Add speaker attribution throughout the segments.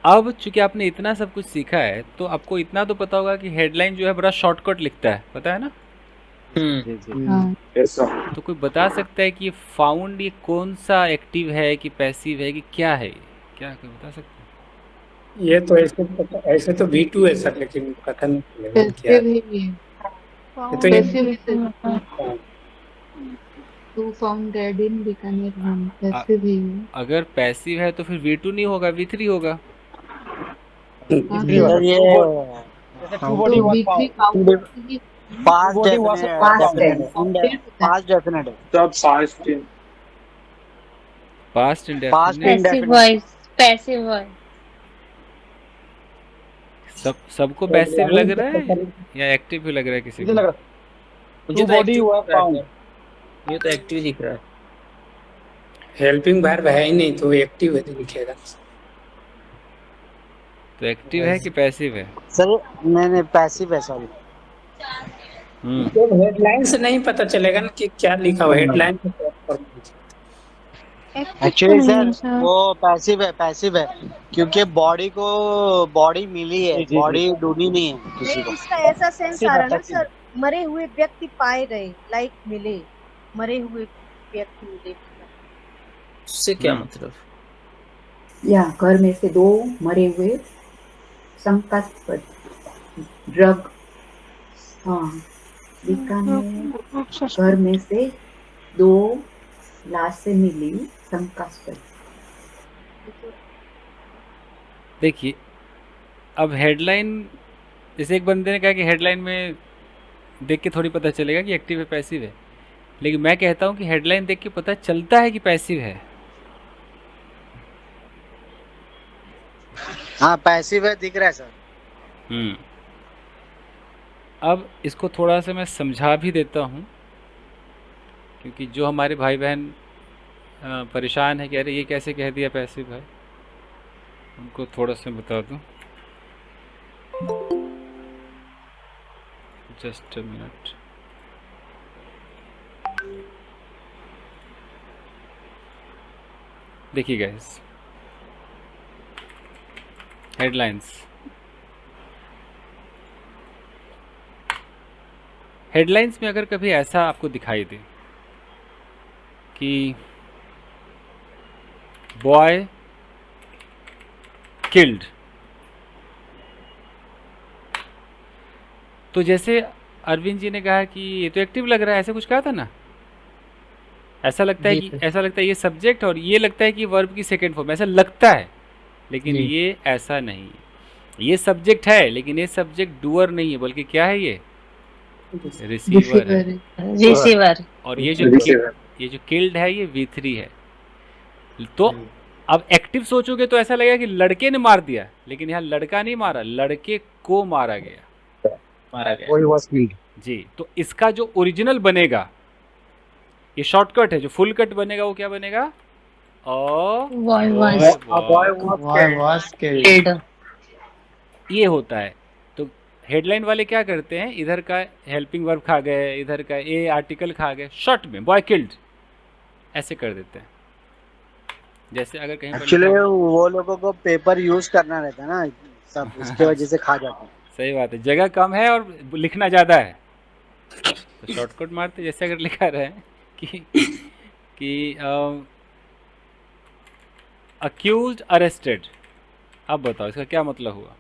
Speaker 1: अब चूंकि आपने इतना सब कुछ सीखा है तो आपको इतना तो पता होगा कि हेडलाइन जो है बड़ा शॉर्टकट लिखता है, पता है ना?
Speaker 2: जी जी।
Speaker 3: हाँ,
Speaker 1: तो कोई बता सकता है कि ये फाउंड ये कौन सा एक्टिव है कि पैसिव है कि क्या है ये? क्या कोई बता सकता है?
Speaker 4: ये तो ऐसे तो V2 है सर, लेकिन पता नहीं चलेगा क्या
Speaker 3: पैसिव
Speaker 4: है।
Speaker 3: ही है।
Speaker 4: ये तो
Speaker 3: पैसिव
Speaker 4: ये
Speaker 3: है। Two found dead in Bikaner one,
Speaker 1: अ-
Speaker 3: पैसिव ही है।
Speaker 1: अगर पैसिव है तो फिर V2 नहीं होगा, V3 होगा।
Speaker 3: हाँ
Speaker 5: V3
Speaker 3: तो
Speaker 5: होगा।
Speaker 2: सर ये
Speaker 5: जैसे टू
Speaker 3: तो
Speaker 5: body one
Speaker 3: B3
Speaker 5: found,
Speaker 3: found ही है ना।
Speaker 2: Past
Speaker 5: two body was
Speaker 2: definite
Speaker 5: found.
Speaker 2: Definite है,
Speaker 3: फाउंडेड होता है।
Speaker 2: पास्ट डेफिनेट है,
Speaker 6: सब पास्ट इन।
Speaker 1: Past
Speaker 2: past
Speaker 1: indefinite.
Speaker 7: Passive
Speaker 2: indefinite.
Speaker 7: Voice, passive voice.
Speaker 1: सबको पैसिव लग रहा है
Speaker 4: तो
Speaker 1: या एक्टिव भी लग रहा है किसी
Speaker 5: मुझे
Speaker 1: को?
Speaker 5: लग रहा
Speaker 6: मुझे
Speaker 5: टू
Speaker 6: तो
Speaker 5: बॉडी
Speaker 6: एक्टिव
Speaker 5: हुआ
Speaker 6: दिख रहा है
Speaker 5: फाउंड।
Speaker 6: सर, ये तो एक्टिव दिख रहा है।
Speaker 4: हेल्पिंग वर्ब है ही नहीं तो एक्टिव है तो लिखेगा।
Speaker 1: तो एक्टिव है कि पैसिव है?
Speaker 2: सर नहीं पैसिव है, सॉरी।
Speaker 4: तो हेडलाइन से नहीं पता चलेगा ना कि क्या लिखा हुआ हेडलाइन पे
Speaker 7: एक्टिव तो
Speaker 2: एक्चुअली
Speaker 7: नहीं
Speaker 2: सर
Speaker 7: है सर।
Speaker 2: वो पैसिव है क्योंकि बॉडी को बॉडी मिली है,
Speaker 5: जी जी जी।
Speaker 2: बॉडी डूबी नहीं है किसी
Speaker 8: नहीं,
Speaker 2: को।
Speaker 8: इसका ऐसा सेंस आ रहा ना सर, मरे हुए व्यक्ति पाए गए, लाइक मिले, मरे हुए व्यक्ति मिले।
Speaker 6: उससे क्या मतलब?
Speaker 9: या घर में से 2 मरे हुए शंकास्पद ड्रग। हाँ, बीकानेर घर में से 2 लाशें मिली शंकास्पद।
Speaker 1: देखिए, अब हेडलाइन, जैसे एक बंदे ने कहा कि हेडलाइन में देख के थोड़ी पता चलेगा कि एक्टिव है पैसिव है, लेकिन मैं कहता हूँ कि हेडलाइन देख के पता चलता है कि पैसिव है।
Speaker 2: हाँ पैसिव है, दिख रहा है सर।
Speaker 1: अब इसको थोड़ा सा मैं समझा भी देता हूँ, क्योंकि जो हमारे भाई बहन परेशान है कि अरे ये कैसे कह दिया पैसिव है, उनको थोड़ा सा बता दूँ। Just a minute. देखिए गाइस, हेडलाइंस में अगर कभी ऐसा आपको दिखाई दे कि बॉय किल्ड, तो जैसे अरविंद जी ने कहा कि ये तो एक्टिव लग रहा है, ऐसे कुछ कहा था ना, ऐसा लगता है कि ये सब्जेक्ट और ये लगता है कि वर्ब की सेकंड फॉर्म, ऐसा लगता है, लेकिन ये ऐसा नहीं है। ये सब्जेक्ट है लेकिन ये सब्जेक्ट डूअर नहीं है, बल्कि क्या है, ये रिसीवर है।
Speaker 7: रिसीवर।
Speaker 1: और ये जो किल्ड है ये V3 है। तो अब एक्टिव सोचोगे तो ऐसा लगेगा कि लड़के ने मार दिया, लेकिन यहाँ लड़का नहीं मारा, लड़के को मारा गया।
Speaker 5: वही वाज किल्ड।
Speaker 1: जी, तो इसका जो ओरिजिनल बनेगा, ये शॉर्टकट है, जो फुल कट बनेगा वो क्या बनेगा?
Speaker 7: Boy
Speaker 5: was killed.
Speaker 1: ये होता है। तो हेडलाइन वाले क्या करते हैं, इधर का हेल्पिंग वर्ब खा गए, इधर का ए आर्टिकल खा गए, शॉर्ट में बॉय किल्ड ऐसे कर देते हैं। जैसे अगर कहीं पर
Speaker 2: एक्चुअली वो लोगों को पेपर यूज करना रहता है ना सब, इसके वजह से खा जाते हैं।
Speaker 1: सही बात है, जगह कम है और लिखना ज़्यादा है तो शॉर्टकट मारते। जैसे अगर लिखा रहे कि अक्यूज्ड अरेस्टेड, अब बताओ इसका क्या मतलब हुआ?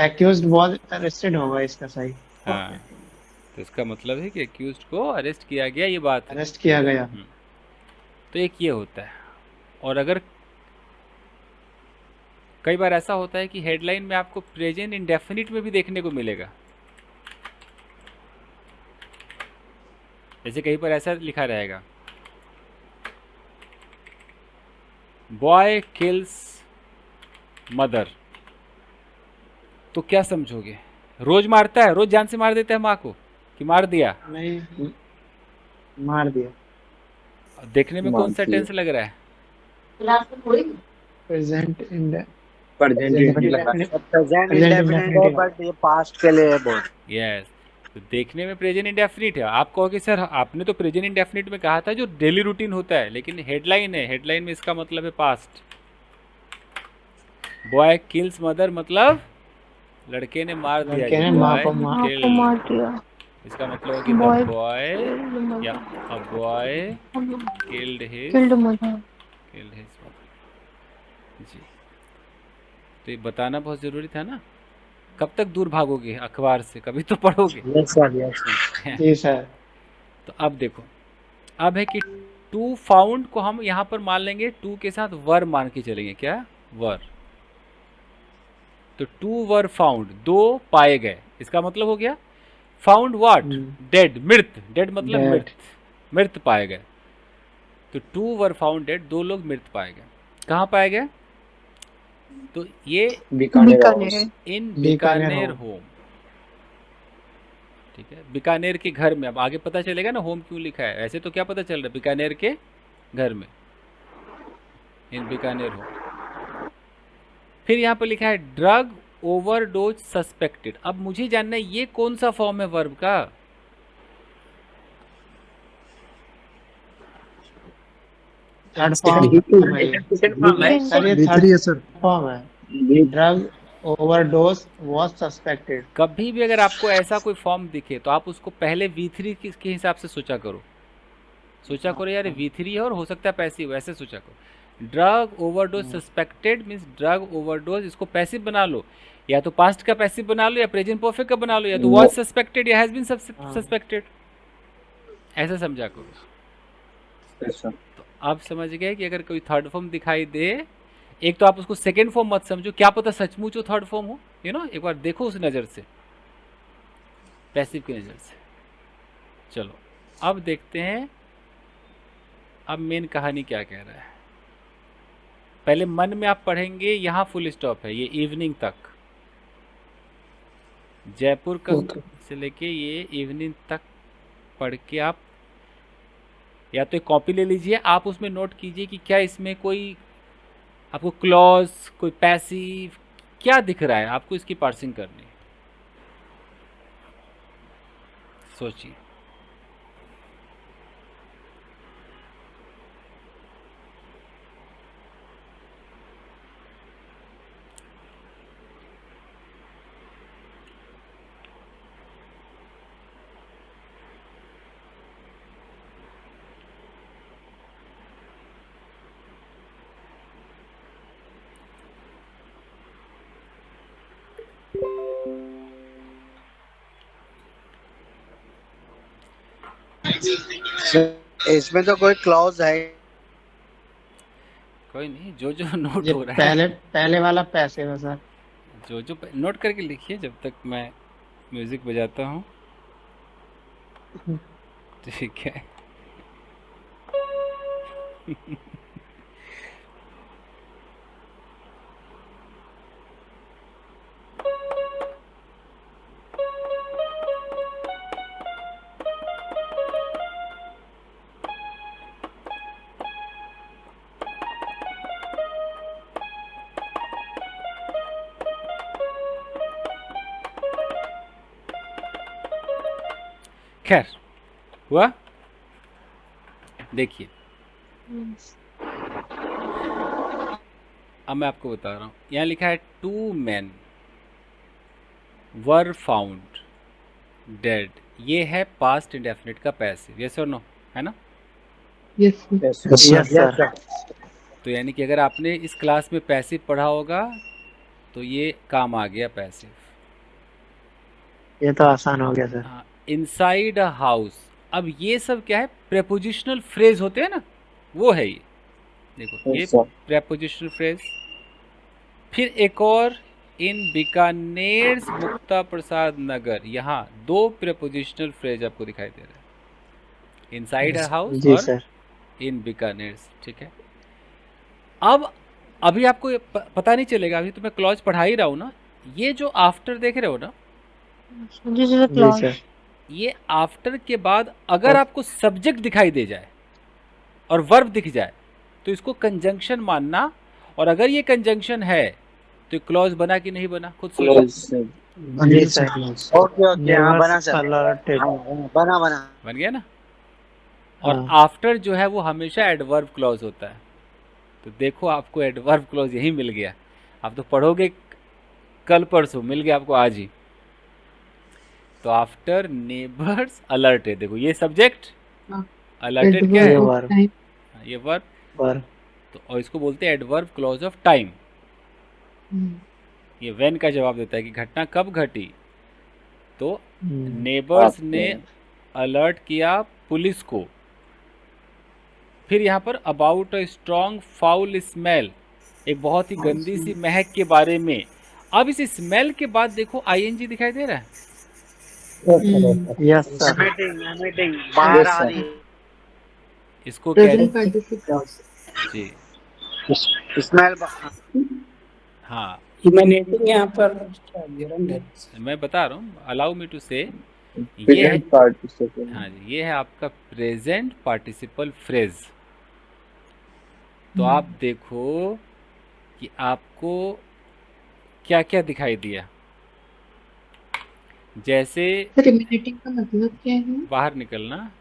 Speaker 5: एक्यूज्ड वाज अरेस्टेड होगा इसका सही।
Speaker 1: हाँ, तो इसका मतलब है कि अक्यूज्ड को अरेस्ट किया गया, ये बात है।
Speaker 5: अरेस्ट किया गया।
Speaker 1: तो एक ये होता है। और अगर कई बार ऐसा होता है कि हेडलाइन में आपको प्रेजेंट इंडेफिनिट में भी देखने को मिलेगा। जैसे कहीं पर ऐसा लिखा रहेगा, बॉय किल्स मदर, तो क्या समझोगे? रोज मारता है, रोज जान से मार देता है माँ को, कि मार दिया?
Speaker 5: नहीं, मार दिया।
Speaker 1: देखने में कौन सा टेंस लग रहा है?
Speaker 5: प्रेजेंट
Speaker 2: प्रेजेंट इंडेफिनिट है, बट ये पास्ट के लिए है बहुत।
Speaker 1: यस, तो देखने में प्रेजेंट इंडेफिनिट है। आप कहोगे सर आपने तो प्रेजेंट इंडेफिनिट में कहा था जो डेली रूटीन होता है, लेकिन हेडलाइन है, हेडलाइन में इसका मतलब है पास्ट। बॉय किल्स मदर मतलब लड़के ने मार दिया
Speaker 5: लड़के
Speaker 1: जी,
Speaker 5: ने माँ
Speaker 1: बॉय
Speaker 5: को मार
Speaker 3: माँ को मार दिया।
Speaker 1: इसका मतलब है कि द
Speaker 3: बॉय
Speaker 1: बॉय
Speaker 3: killed
Speaker 1: या
Speaker 3: mother.
Speaker 1: A boy killed his
Speaker 3: Killed mother.
Speaker 1: जी। तो ये बताना बहुत ज़रूरी था ना। कब तक दूर भागोगे अखबार से, कभी तो पढ़ोगे।
Speaker 2: Yes sir, yes sir.
Speaker 5: जी सर।
Speaker 1: तो अब देखो, अब है कि टू फाउंड को हम यहाँ पर मान लेंगे, टू के साथ वर मान के चलेंगे। क्या? वर। तो टू वर फाउंड, 2 पाए गए, इसका मतलब हो गया फाउंड व्हाट? डेड, मृत। डेड मतलब
Speaker 5: Dead.
Speaker 1: मृत, मृत पाए गए। तो टू वर फाउंड डेड, 2 लोग मृत पाए गए। कहाँ पाए गए? तो ये
Speaker 6: बीकानेर हाउस।
Speaker 3: बीकानेर।
Speaker 1: इन
Speaker 5: बीकानेर
Speaker 1: बीकानेर
Speaker 5: होम।
Speaker 1: होम, ठीक है, बीकानेर के घर में। अब आगे पता चलेगा ना होम क्यों लिखा है। ऐसे तो क्या पता चल रहा है, बीकानेर के घर में, इन बीकानेर होम। फिर यहाँ पर लिखा है ड्रग ओवरडोज सस्पेक्टेड। अब मुझे जानना है ये कौन सा फॉर्म है वर्ब का?
Speaker 5: थर्ड फॉर्म है ये।
Speaker 6: सेकंड फॉर्म है।
Speaker 5: सर ये थर्ड फॉर्म है। Drug overdose was suspected.
Speaker 1: कभी भी अगर आपको ऐसा कोई फॉर्म दिखे तो आप उसको पहले V3 के हिसाब से सोचा करो। सोचा करो यार V3 है और हो सकता है पैसिव, ऐसे सोचा करो। Drug overdose suspected means drug overdose, इसको पैसिव बना लो, या तो पास्ट का पैसिव बना लो, या प्रेजेंट परफेक्ट का बना लो, या तो वाज सस्पेक्टेड या हैज बीन सस्पेक्टेड, ऐसा समझा करो। तो आप समझ गए कि अगर कोई थर्ड फॉर्म दिखाई दे, एक तो आप उसको सेकेंड फॉर्म मत समझो, क्या पता सचमुच वो थर्ड फॉर्म हो, एक बार देखो उस नज़र से, पैसिव की नज़र से। चलो अब देखते हैं अब मेन कहानी क्या कह रहा है। पहले मन में आप पढ़ेंगे, यहाँ फुल स्टॉप है, ये इवनिंग तक, जयपुर का से लेके ये इवनिंग तक पढ़ के आप या तो एक कॉपी ले लीजिए, आप उसमें नोट कीजिए कि क्या इसमें कोई आपको क्लॉज, कोई पैसिव क्या दिख रहा है, आपको इसकी पार्सिंग करनी है। सोचिए।
Speaker 2: इसमें तो कोई क्लॉज है?
Speaker 1: कोई नहीं, जो जो नोट
Speaker 5: ये
Speaker 1: हो रहा है
Speaker 5: पहले वाला पैसिव है सर।
Speaker 1: जो जो नोट करके लिखिए जब तक मैं म्यूजिक बजाता हूँ। ठीक है। खैर हुआ। देखिए अब मैं आपको बता रहा हूँ, यहाँ लिखा है 2 men वर फाउंड डेड। ये है पास्ट इंडेफिनिट का पैसिव, यस और नो, है ना?
Speaker 3: Yes
Speaker 5: yes sir.
Speaker 1: तो यानी कि अगर आपने इस क्लास में पैसिव पढ़ा होगा तो ये काम आ गया पैसिव।
Speaker 5: ये तो आसान हो गया सर।
Speaker 1: हाँ, इनसाइड अ हाउस। अब ये सब क्या है? प्रेपोजिशनल फ्रेज होते हैं ना, वो है ये। देखो ये प्रेपोजिशनल फ्रेज। फिर एक और, इन बीकानेर मुक्ता प्रसाद नगर। यहाँ 2 प्रेपोजिशनल फ्रेज आपको दिखाई दे रहा है, इनसाइड अ हाउस
Speaker 5: जी
Speaker 1: और
Speaker 5: सर।
Speaker 1: इन बीकानेर। ठीक है। अब अभी आपको ये पता नहीं चलेगा, अभी तो मैं क्लॉज पढ़ा ही रहा हूँ ना। ये जो आफ्टर देख रहे हो ना,
Speaker 5: जी सर।
Speaker 1: ये आफ्टर के बाद अगर आपको सब्जेक्ट दिखाई दे जाए और वर्ब दिख जाए तो इसको कंजंक्शन मानना, और अगर ये कंजंक्शन है तो क्लॉज बना कि नहीं बना, खुद सोचो।
Speaker 5: जी सर।
Speaker 2: ओके ओके, हाँ बना सर, बना
Speaker 1: बन गया ना। और
Speaker 5: हाँ।
Speaker 1: आफ्टर जो है वो हमेशा एडवर्ब क्लॉज होता है। तो देखो आपको एडवर्ब क्लॉज यही मिल गया। आप तो पढ़ोगे कल परसों, मिल गया आपको आज ही। तो आफ्टर नेबर्स अलर्टेड, देखो ये सब्जेक्ट, अलर्टेड क्या है, ये वर्ब। तो और इसको बोलते हैं एडवर्ब क्लॉज ऑफ टाइम। ये व्हेन का जवाब देता है कि घटना कब घटी। तो नेबर्स ने अलर्ट किया पुलिस को। फिर यहाँ पर about a strong foul smell, एक बहुत ही गंदी सी महक के बारे में। अब इस स्मेल के बाद देखो आईएनजी दिखाई दे रहा है।
Speaker 5: Yes sir.
Speaker 2: मीटिंग बाहर आ रही है।
Speaker 1: इसको क्या जी
Speaker 2: स्मेल।
Speaker 1: हाँ
Speaker 4: इमेनेटिंग यहाँ पर गिरन है।
Speaker 1: मैं बता रहा हूँ, अलाउ मी टू से, ये है हाँ जी, ये है आपका प्रेजेंट पार्टिसिपल फ्रेज। तो आप देखो कि आपको क्या क्या दिखाई दिया। जैसे
Speaker 3: इमिटेटिंग का मतलब क्या है?
Speaker 1: बाहर निकलना,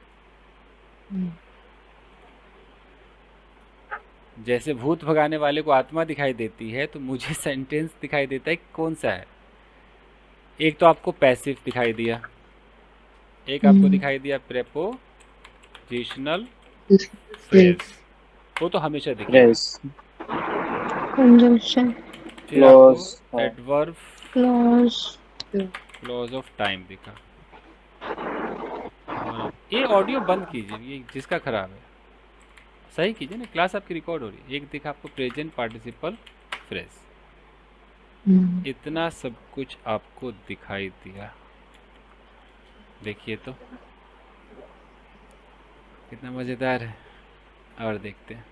Speaker 1: जैसे भूत भगाने वाले को आत्मा दिखाई देती है, तो मुझे सेंटेंस दिखाई देता है कौन सा है। एक तो आपको पैसिव दिखाई दिया, एक आपको दिखाई दिया प्रेपोजिशनल फ्रेज, वो तो हमेशा दिखेगा।
Speaker 7: कंजंक्शन,
Speaker 1: फिर आपको एडवर्ब क्लॉज ऑफ टाइम दिखा। और ये ऑडियो बंद कीजिए, ये जिसका खराब है सही कीजिए ना, क्लास आपकी रिकॉर्ड हो रही है। एक दिखा आपको प्रेजेंट पार्टिसिपल फ्रेज। इतना सब कुछ आपको दिखाई दिया। देखिए तो कितना मजेदार है। और देखते हैं,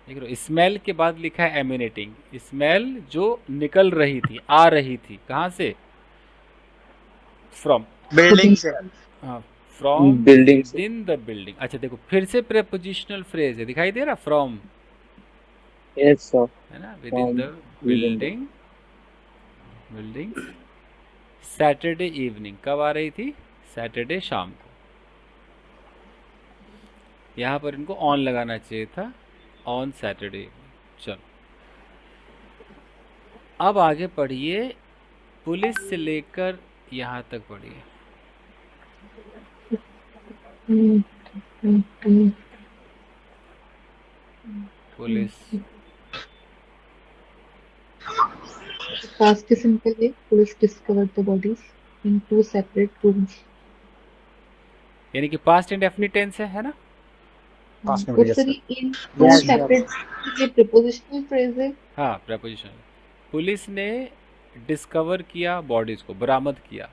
Speaker 1: देख रहे हो, स्मेल के बाद लिखा है एमिनेटिंग। स्मेल जो निकल रही थी, आ रही थी, कहाँ से, फ्रॉम
Speaker 2: बिल्डिंग से।
Speaker 1: From building, in the building. अच्छा देखो, फिर से प्रेपोजिशनल फ्रेज है, दिखाई दे रहा, फ्रॉम,
Speaker 6: यस सर,
Speaker 1: है ना, with in the building. Building Saturday evening, कब आ रही थी, सैटरडे शाम को। यहाँ पर इनको ऑन लगाना चाहिए था, ऑन सैटरडे इवनिंग। चलो अब आगे पढ़िए, पुलिस से लेकर यहाँ तक पढ़िए। पुलिस
Speaker 3: Past simple है. Police discovered the bodies in 2 separate rooms.
Speaker 1: यानी कि पास्ट इंडेफिनिट टेंस है ना।
Speaker 3: और सर in 2 separate, ये prepositional phrase है.
Speaker 1: हाँ प्रेपोजिशन। पुलिस ने डिस्कवर किया बॉडीज को, बरामद किया।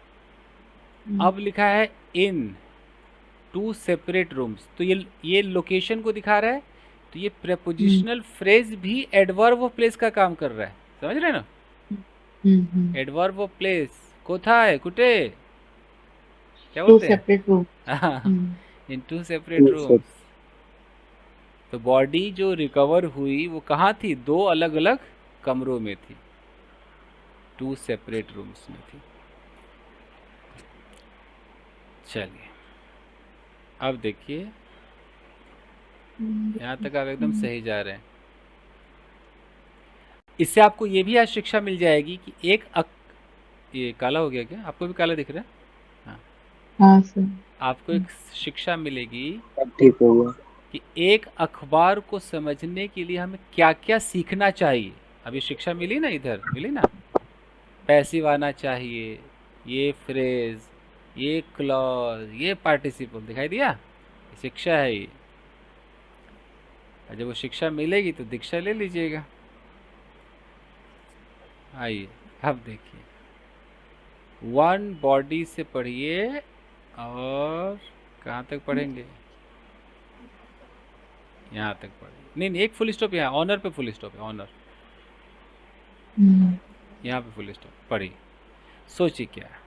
Speaker 1: अब लिखा है इन 2 सेपरेट रूम्स, तो ये लोकेशन को दिखा रहा है। तो ये प्रेपोजिशनल फ्रेज भी एडवर्ब ऑफ प्लेस का काम कर रहा है, समझ रहे हैं ना। एडवर्ब ऑफ प्लेस कोथाय कुटे, क्या बोलते हैं, 2 सेपरेट रूम्स, इन 2 सेपरेट रूम्स। तो बॉडी जो रिकवर हुई वो कहाँ थी, 2 अलग अलग कमरों में थी, 2 सेपरेट रूम्स में थी। चलिए अब देखिए, यहाँ तक आप एकदम सही जा रहे हैं। इससे आपको ये भी आज शिक्षा मिल जाएगी कि ये काला हो गया क्या, आपको भी काला दिख रहा है।
Speaker 3: हाँ सर।
Speaker 1: आपको एक शिक्षा मिलेगी
Speaker 6: ठीक होगा
Speaker 1: कि एक अखबार को समझने के लिए हमें क्या क्या सीखना चाहिए। अभी शिक्षा मिली ना, इधर मिली ना, पैसिव आना चाहिए, ये फ्रेज, ये क्लॉज, ये पार्टिसिपल, दिखाई दिया, शिक्षा है ये। जब वो शिक्षा मिलेगी तो दीक्षा ले लीजिएगा। आइए अब देखिए, 1 बॉडी से पढ़िए, और कहाँ तक पढ़ेंगे, यहाँ तक पढ़िए। नहीं, एक फुल स्टॉप यहाँ, ऑनर पे फुल स्टॉप है, ऑनर यहाँ पे फुल स्टॉप पढ़िए। सोचिए क्या है।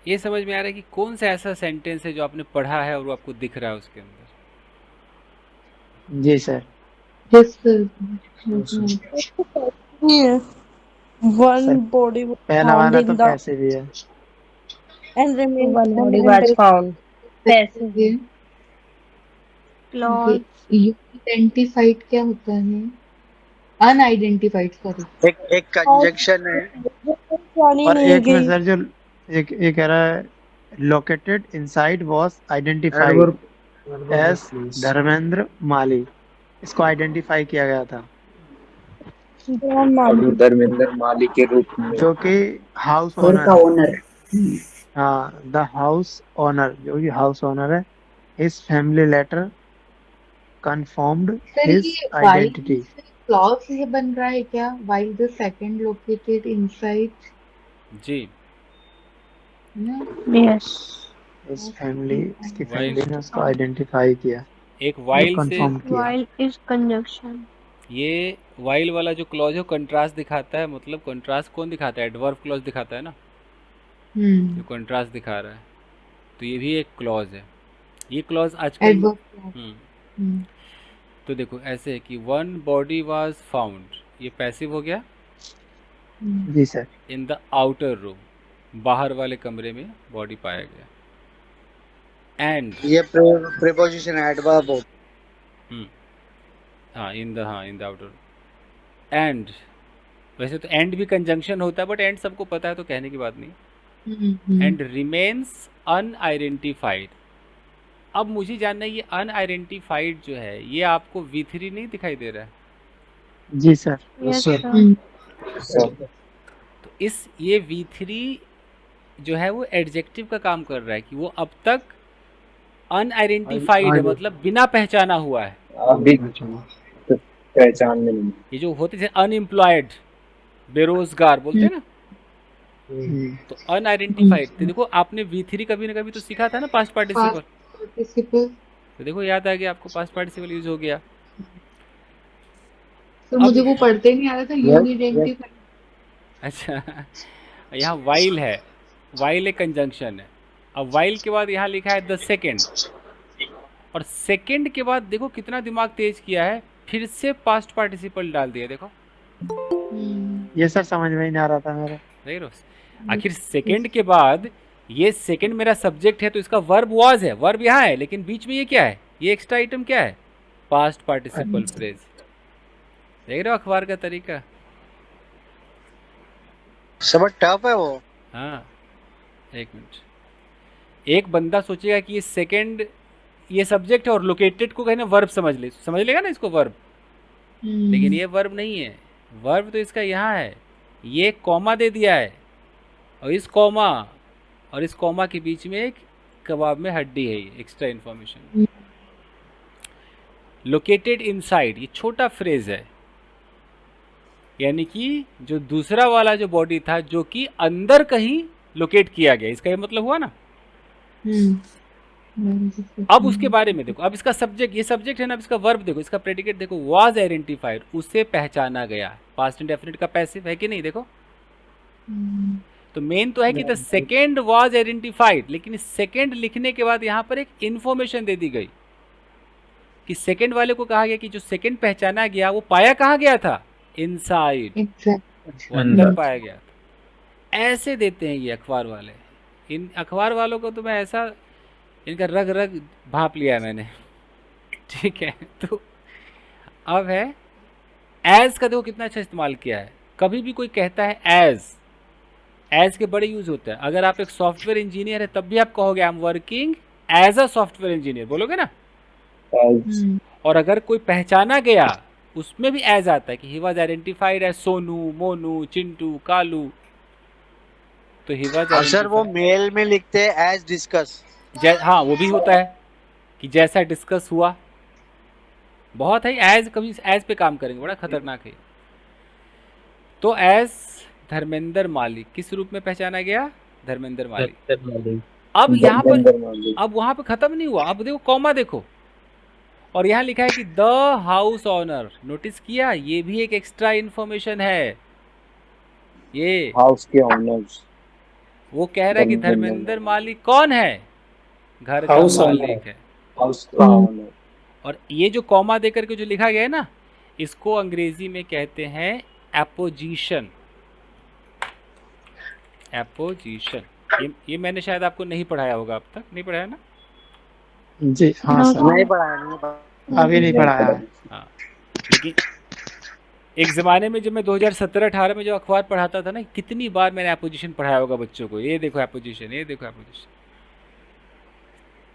Speaker 1: ये समझ में आ रहा है कि कौन सा ऐसा सेंटेंस है जो आपने पढ़ा है और वो आपको दिख रहा है उसके अंदर?
Speaker 5: जी sir.
Speaker 3: Yes, sir.
Speaker 7: One body was
Speaker 5: पहला
Speaker 7: found
Speaker 5: वाला तो
Speaker 7: in the
Speaker 5: पैसे भी है।
Speaker 7: and remain
Speaker 6: One body was found.
Speaker 3: Passive है।
Speaker 7: clause.
Speaker 3: ये identified क्या होता है? Unidentified, sorry.
Speaker 2: एक कंजक्शन है
Speaker 7: जानी
Speaker 5: और
Speaker 7: नहीं
Speaker 5: एक में
Speaker 7: गई।
Speaker 5: सर जो एक कह रहा है located inside was identified as Dharmendra Mali, इसको आइडेंटिफाई किया गया था
Speaker 6: धर्मेंद्र माली के रूप में,
Speaker 5: जो कि हाउस
Speaker 9: घर
Speaker 5: ओनर
Speaker 9: का
Speaker 5: है।
Speaker 9: ओनर।
Speaker 5: हाँ, द हाउस ओनर, जो कि हाउस ओनर है। His family later confirmed
Speaker 3: sir
Speaker 5: his
Speaker 3: ये
Speaker 5: identity.
Speaker 3: क्लॉज ये बन रहा है क्या? while the second located inside,
Speaker 1: जी,
Speaker 3: ना?
Speaker 7: Yes.
Speaker 5: His family, इसकी
Speaker 1: While-
Speaker 5: फैमिली ने उसको आइडेंटिफाई किया,
Speaker 1: एक वाइल से
Speaker 5: कंफर्म किया।
Speaker 7: While is conjunction.
Speaker 1: ये वाइल वाला जो क्लॉज है कंट्रास्ट दिखाता है, मतलब कंट्रास्ट कौन दिखाता है? एडवर्ब क्लॉज दिखाता है ना, जो कंट्रास्ट दिखा रहा है। तो ये भी एक क्लॉज है। ये क्लॉज आजकल
Speaker 3: Adverb clause.
Speaker 1: हम्म, तो देखो ऐसे है कि वन बॉडी वाज फाउंड, ये पैसिव हो गया।
Speaker 5: जी sir.
Speaker 1: In the outer room, बाहर वाले कमरे में बॉडी पाया गया। एंड
Speaker 2: ये प्रीपोजिशन एडवर्ब हो।
Speaker 1: इन द आउटर। एंड वैसे तो एंड भी कंजंक्शन होता है, बट एंड सबको पता है तो कहने की बात नहीं। And remains unidentified. अब मुझे जानना है ये अनआइडेंटिफाइड जो है ये आपको V3 नहीं दिखाई दे रहा है?
Speaker 5: जी सर।
Speaker 7: Yes,
Speaker 5: sir.
Speaker 7: sir.
Speaker 1: तो ये V3 जो है वो एडजेक्टिव का काम कर रहा है कि वो अब तक अनआइडेंटिफाइड है, मतलब बिना पहचाना हुआ है।
Speaker 6: अभी पहचान में नहीं।
Speaker 1: ये जो होते थे अनएम्प्लॉयड, बेरोजगार बोलते हैं ना, तो अनआइडेंटिफाइड। तो देखो आपने V3 कभी ना कभी तो सीखा था ना, पास्ट पार्टिसिपल। तो देखो याद आ गया आपको, पास्ट पार्टिसिपल यूज हो गया।
Speaker 3: तो मुझे वो पढ़ते नहीं आ रहा था, यूनिडेंटिफाइड।
Speaker 1: अच्छा, यहाँ वाइल है, वाइल एक कंजंक्शन है। अब वाइल के बाद यहाँ लिखा है द सेकेंड, और सेकेंड के बाद देखो कितना दिमाग तेज किया है, फिर से पास्ट पार्टिसिपल डाल दिया। देखो
Speaker 5: ये सर समझ में ही नहीं आ रहा था मेरे।
Speaker 1: देख रहे हो, आखिर सेकेंड के बाद ये सेकेंड मेरा सब्जेक्ट है तो इसका वर्ब वाज है, वर्ब यहाँ है, लेकिन बीच में ये क्या है? ये एक्स्ट्रा आइटम क्या है? Past participle phrase. देख रहे हो अखबार का तरीका?
Speaker 2: सब टफ है वो।
Speaker 1: हाँ, एक मिनट। एक बंदा सोचेगा कि ये सेकेंड ये सब्जेक्ट है और लोकेटेड को कहना वर्ब समझ लेगा ना इसको वर्ब, लेकिन ये वर्ब नहीं है। वर्ब तो इसका यहाँ है, ये कॉमा दे दिया है, और इस कॉमा के बीच में एक कबाब में हड्डी है, ये एक्स्ट्रा इन्फॉर्मेशन। लोकेटेड इनसाइड ये छोटा फ्रेज है, यानी कि जो दूसरा वाला जो बॉडी था जो कि अंदर कहीं लोकेट किया गया, इसका ये मतलब हुआ ना। अब उसके बारे में देखो, अब इसका सब्जेक्ट, ये सब्जेक्ट है ना, अब इसका वर्ब देखो, इसका प्रेडिकेट देखो, वाज आइडेंटिफाइड, उसे पहचाना गया। पास्ट इंडेफिनिट का पैसिव है कि नहीं? देखो तो मेन तो है कि द सेकेंड वाज आइडेंटिफाइड, लेकिन सेकेंड लिखने के बाद यहाँ पर एक इंफॉर्मेशन दे दी गई कि सेकेंड वाले को कहा गया कि जो सेकेंड पहचाना गया वो पाया कहाँ गया था? इनसाइड, वो अंदर पाया गया था। ऐसे देते हैं ये अखबार वाले। इन अखबार वालों को तो मैं ऐसा, इनका रग रग भाप लिया मैंने, ठीक है। तो अब है एज का, देखो कितना अच्छा इस्तेमाल किया है। कभी भी कोई कहता है एज के बड़े यूज होता है। अगर आप एक सॉफ्टवेयर इंजीनियर है तब भी आप कहोगे I am working as a software engineer, बोलोगे ना। और अगर कोई पहचाना गया उसमें भी एज आता है कि he was identified as Sonu, Monu, Chintu, Kalu, तो ही वाज।
Speaker 2: सर वो मेल में लिखते हैं एज डिस्कस।
Speaker 1: हाँ, वो भी होता है कि जैसा डिस्कस हुआ। बहुत है एज, कभी एज पे काम करेंगे, बड़ा खतरनाक है। तो एज धर्मेंद्र माली किस रूप में पहचाना गया? धर्मेंद्र माली। अब यहाँ पर, अब वहां पे खत्म नहीं हुआ, अब देखो कॉमा देखो, और यहाँ लिखा है कि द हाउस ऑनर। नोटिस किया, ये भी एक एक्स्ट्रा इंफॉर्मेशन है, ये
Speaker 6: हाउस के ऑनर्स।
Speaker 1: वो कह रहा है कि धर्मेंद्र माली कौन है, घर का
Speaker 4: हाउस
Speaker 1: मालिक है।
Speaker 6: हाउस का ओनर।
Speaker 1: और ये जो कॉमा देकर के जो लिखा गया है ना, इसको अंग्रेजी में कहते हैं एपोजिशन। एपोजिशन, ये मैंने शायद आपको नहीं पढ़ाया होगा, अब तक नहीं पढ़ाया ना?
Speaker 5: जी हाँ सर,
Speaker 2: नहीं पढ़ा
Speaker 5: अभी नहीं पढ़ाया है।
Speaker 1: हाँ, लेकिन एक ज़माने में जब मैं 2017-18 में जो अखबार पढ़ाता था ना, कितनी बार मैंने एपोजिशन पढ़ाया होगा बच्चों को, ये देखो एपोजिशन, ये देखो एपोजिशन।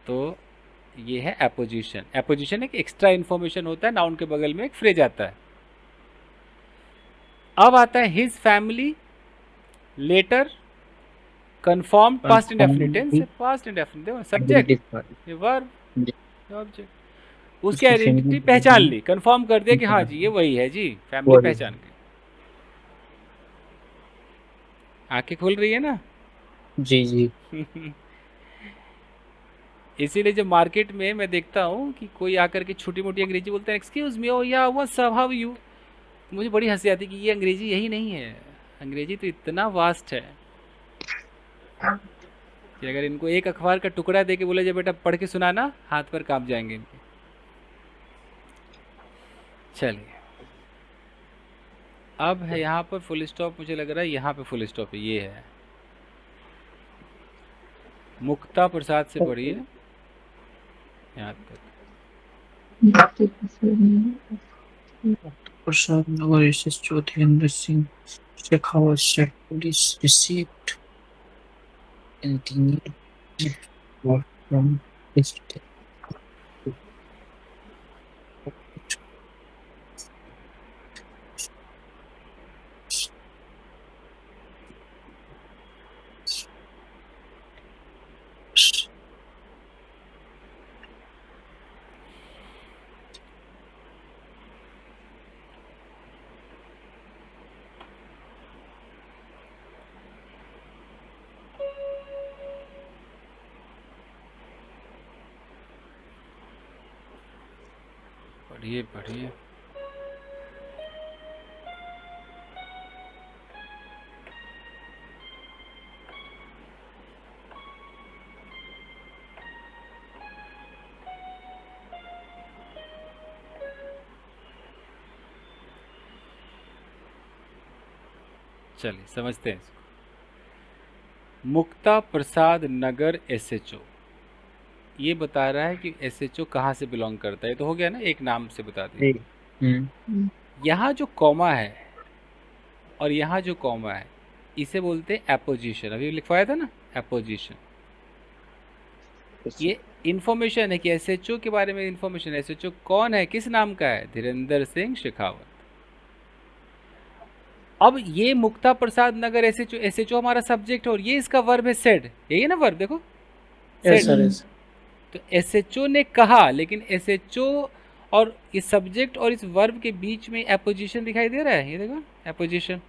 Speaker 1: तो ये है एपोजिशन। एपोजिशन एक एक्स्ट्रा इन्फॉर्मेशन होता है, नाउन के बगल में एक फ्रेज आता है। अब आता है his family, later, confirm, past indefinite tense, past indefinite, subject, ये वर्ब, ऑब्जेक्ट। उसकी आइडेंटिटी पहचान ली, कंफर्म कर दिया कि हाँ जी ये वही है जी, फैमिली पहचान गई। आंखें खुल रही है ना?
Speaker 4: जी जी।
Speaker 1: इसीलिए जब मार्केट में मैं देखता हूँ कि कोई आकर के छोटी मोटी अंग्रेजी बोलते हैं, एक्सक्यूज मी, ओ या व्हाट्स अप, हाउ यू, मुझे बड़ी हंसी आती है कि ये अंग्रेजी यही नहीं है। अंग्रेजी तो इतना वास्ट है कि अगर इनको एक अखबार का टुकड़ा दे के बोले, जब बेटा पढ़ के सुनाना, हाथ पर कांप जाएंगे इनके। चलिए, अब है यहाँ पर फुल स्टॉप, मुझे लग रहा है यहाँ पे फुल स्टॉप है, ये है। मुक्ता प्रसाद से पढ़िए यहाँ तक।
Speaker 10: प्रसाद नगर एसएस चौधरी सिंह शेखावत से police received continued from this
Speaker 1: पढ़िए पढ़िए। चलिए समझते हैं इसको। मुक्ता प्रसाद नगर एसएचओ, ये बता रहा है कि एसएचओ कहाँ से बिलोंग करता है। तो हो गया ना, एक नाम से बता दिया। यहाँ जो कॉमा है और यहाँ जो कॉमा है, इसे बोलते हैं एपोजिशन। अभी लिखवाया था ना एपोजिशन। ये इन्फॉर्मेशन है कि एसएचओ के बारे में इन्फॉर्मेशन। एसएचओ कौन है, किस नाम का है? धीरेंद्र सिंह शेखावत। अब ये मुक्ता प्रसाद नगर एसएचओ, एसएचओ हमारा सब्जेक्ट और ये इसका वर्ब है सेड। यही है ना वर्ब, देखो सेड। तो एसएचओ ने कहा, लेकिन एसएचओ और इस सब्जेक्ट और इस वर्ब के बीच में एपोजिशन दिखाई दे रहा है। ये देखो एपोजिशन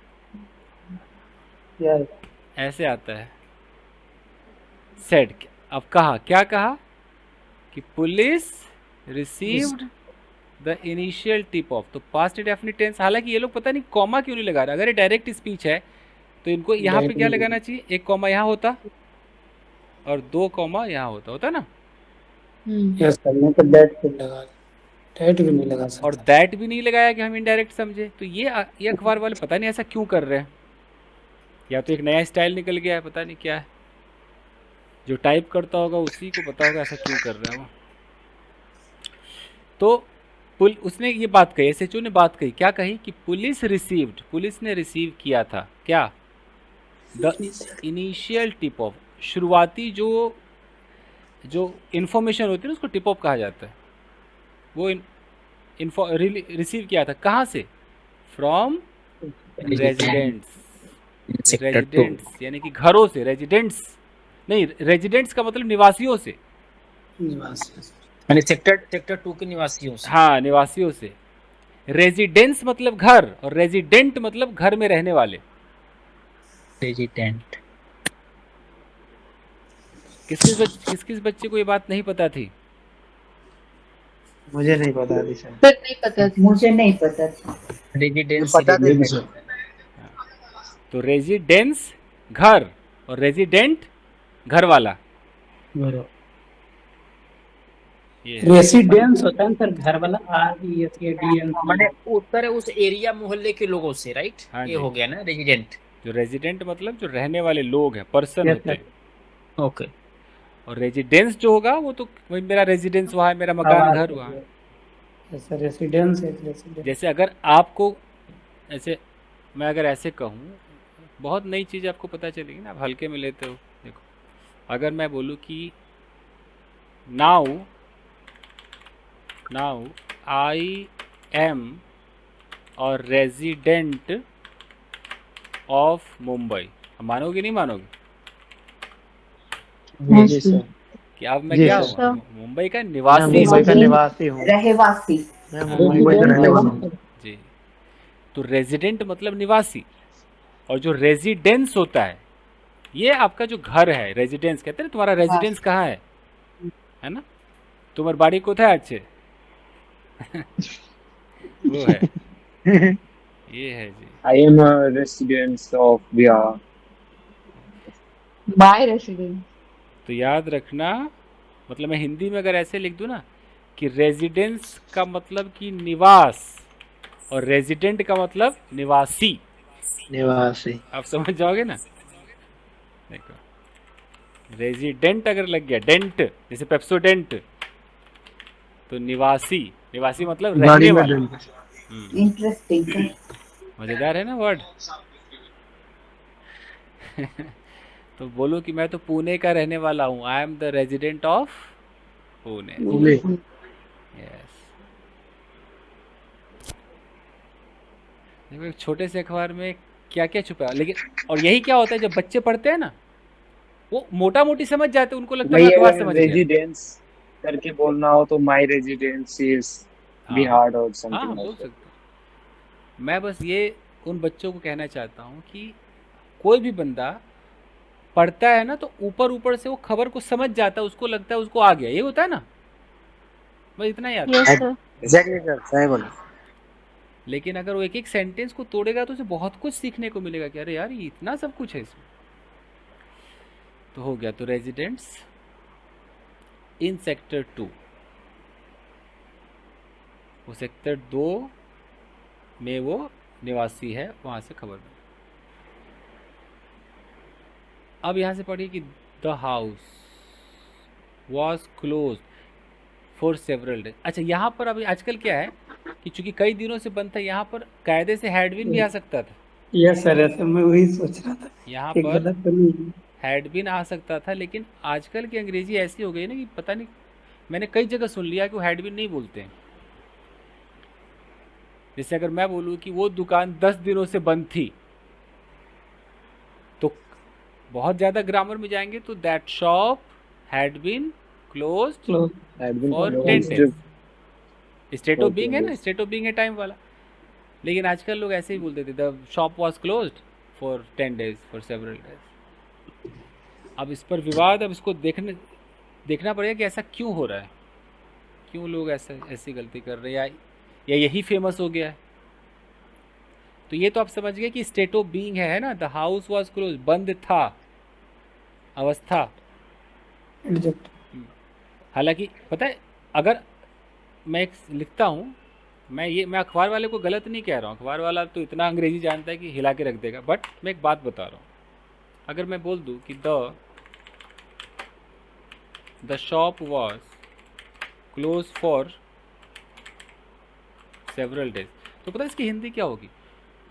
Speaker 1: ऐसे आता है सेड। अब कहा, क्या कहा कि police received the initial tip of. तो पास्ट इंडेफिनिट टेंस। हालांकि ये लोग पता नहीं कॉमा क्यों नहीं लगा रहा। अगर ये डायरेक्ट स्पीच है तो इनको यहाँ पे क्या लगाना चाहिए? एक कॉमा यहाँ होता और दो कॉमा यहाँ होता ना।
Speaker 4: यस सर, मैं तो दैट भी लगा, दैट भी नहीं लगा सकता।
Speaker 1: और दैट भी नहीं लगाया कि हम इनडायरेक्ट समझे। तो ये अखबार वाले पता नहीं ऐसा क्यों कर रहे हैं। या तो एक नया स्टाइल निकल गया है, पता नहीं क्या है। जो टाइप करता होगा उसी को पता होगा ऐसा क्यों कर रहा है वो। तो उसने ये बात कही, एसएचओ ने बात कही, क्या कही कि पुलिस रिसीव्ड, पुलिस ने रिसीव किया था क्या? The initial tip of. शुरुआती जो इन्फॉर्मेशन होती है ना, उसको टिप ऑफ कहा जाता है। वो रिसीव किया था कहाँ से? From residents. रेजिडेंट्स यानी कि घरों से। रेजिडेंट्स नहीं, रेजिडेंट्स का मतलब निवासियों से।
Speaker 10: यानी सेक्टर 2 के निवासियों से।
Speaker 1: हाँ, निवासियों से। रेजिडेंस मतलब घर और रेजिडेंट मतलब घर में रहने वाले।
Speaker 10: रेजिडेंट।
Speaker 1: किस किस बच्चे को ये बात नहीं पता थी?
Speaker 5: मुझे नहीं पता थी सर।
Speaker 9: नहीं पता थी, मुझे नहीं पता था।
Speaker 10: रेजिडेंस
Speaker 2: पता नहीं।
Speaker 1: तो रेजिडेंस घर और रेजिडेंट घर वाला। ये है।
Speaker 4: रेसिडेंस होता है सर घर वाला, RESIDENT।
Speaker 10: मैंने उत्तर उस एरिया मोहल्ले के लोगों से, राइट?
Speaker 1: हाँ
Speaker 10: ये
Speaker 1: जी।
Speaker 10: हो गया ना रेजिडेंट।
Speaker 1: जो रेजिडेंट मतलब जो रहने वाले लोग हैं, पर्सन
Speaker 4: Yes,
Speaker 1: होते
Speaker 4: sir.
Speaker 1: हैं।
Speaker 10: ओके।
Speaker 1: और रेजिडेंस जो होगा वो तो वही मेरा रेजिडेंस वहाँ है, मेरा मकान घर वहाँ है।
Speaker 4: सर रेसिडेंस है, रेसिडेंस।
Speaker 1: जैसे अगर आपको ऐसे, मैं अगर ऐसे कहूँ, बहुत नई चीज़ आपको पता चलेगी ना, आप हल्के में लेते हो। देखो अगर मैं बोलूँ कि नाउ आई एम और रेजिडेंट ऑफ मुंबई, मानोगे नहीं मानोगे
Speaker 5: जी सर।
Speaker 1: कि अब मैं
Speaker 5: जी
Speaker 1: क्या
Speaker 5: सर।
Speaker 1: हुआ, मुंबई का
Speaker 5: मैं
Speaker 1: निवासी
Speaker 5: मुंबई का
Speaker 1: हूँ।
Speaker 5: निवासी हूँ।
Speaker 9: रहवासी।
Speaker 5: मैं मुंबई का निवासी हूँ।
Speaker 1: जी, तो रेजिडेंट मतलब निवासी, और जो रेजिडेंस होता है ये आपका जो घर है, रेजिडेंस कहते हैं ना, तुम्हारा रेजिडेंस कहाँ है ना, तुम्हारी बाड़ी कोথায় আছে वो है, ये है जी।
Speaker 6: I am a resident of Bihar.
Speaker 3: By residence.
Speaker 1: तो याद रखना, मतलब मैं हिंदी में अगर ऐसे लिख दूँ ना कि रेजिडेंस का मतलब कि निवास, और रेजिडेंट का मतलब निवासी,
Speaker 5: निवासी।
Speaker 1: आप समझ जाओगे ना। देखो रेजिडेंट अगर लग गया, डेंट जैसे पेप्सोडेंट, तो निवासी मतलब रहने वाला।
Speaker 9: इंटरेस्टिंग।
Speaker 1: मजेदार है ना वर्ड तो बोलो कि मैं तो पुणे का रहने वाला हूँ, I am the resident of Pune. Yes. देखो एक छोटे से अखबार में क्या क्या छुपा है, लेकिन और यही क्या होता है जब बच्चे पढ़ते हैं ना, वो मोटा मोटी समझ जाते हैं, उनको लगता है
Speaker 6: भाई
Speaker 1: मैं अखबार
Speaker 6: अगर
Speaker 1: समझ गया।
Speaker 6: रेजिडेंस करके बोलना हो तो माई रेजिडेंस इज
Speaker 1: हाँ
Speaker 6: बिहार और
Speaker 1: हाँ,
Speaker 6: समथिंग
Speaker 1: बोल
Speaker 6: लाइक दैट।
Speaker 1: सकते हो। मैं बस ये उन बच्चों को कहना चाहता हूँ कि कोई भी बंदा पढ़ता है ना तो ऊपर ऊपर से वो खबर को समझ जाता है, उसको लगता है उसको आ गया, ये होता है ना, बस इतना ही आता है।
Speaker 7: Yes sir.
Speaker 2: एग्जैक्टली सर, सही बोला।
Speaker 1: लेकिन अगर वो एक एक सेंटेंस को तोड़ेगा तो उसे बहुत कुछ सीखने को मिलेगा कि अरे यार ये इतना सब कुछ है इसमें। तो हो गया, तो रेजिडेंट्स इन सेक्टर 2, वो सेक्टर 2 में वो निवासी है, वहाँ से खबर मिली। अब यहाँ से पढ़िए कि the house was close for several days. अच्छा यहाँ पर अभी आजकल क्या है कि चूंकि कई दिनों से बंद था, यहाँ पर कायदे से हैडबिन भी आ सकता था।
Speaker 4: यस सर, ऐसे मैं वही सोच रहा था
Speaker 1: यहाँ
Speaker 4: कि
Speaker 1: पर
Speaker 4: गलत तो नहीं।
Speaker 1: हैडबिन आ सकता था, लेकिन आजकल की अंग्रेजी ऐसी हो गई ना कि पता नहीं, मैंने कई जगह सुन लिया कि वो हैडबिन नहीं बोलते हैं। जैसे अगर मैं बोलूँ कि वो दुकान 10 दिनों से बंद थी, तो बहुत ज़्यादा ग्रामर में जाएंगे तो that shop had been closed for 10 days. State of being है ना, स्टेट ऑफ बीइंग है टाइम वाला। लेकिन आजकल लोग ऐसे ही बोलते थे, the shop was closed for 10 days, for several days. अब इस पर विवाद, अब इसको देखना पड़ेगा कि ऐसा क्यों हो रहा है, क्यों लोग ऐसी गलती कर रहे हैं, या यही फेमस हो गया है। तो ये तो आप समझ गए कि स्टेट ऑफ बीइंग है ना, द हाउस वॉज क्लोज, बंद था, अवस्था। हालांकि पता है, अगर मैं एक लिखता हूँ, मैं अखबार वाले को गलत नहीं कह रहा हूँ, अखबार वाला तो इतना अंग्रेजी जानता है कि हिला के रख देगा, बट मैं एक बात बता रहा हूँ। अगर मैं बोल दूँ कि the shop was close for several days, तो पता है इसकी हिंदी क्या होगी?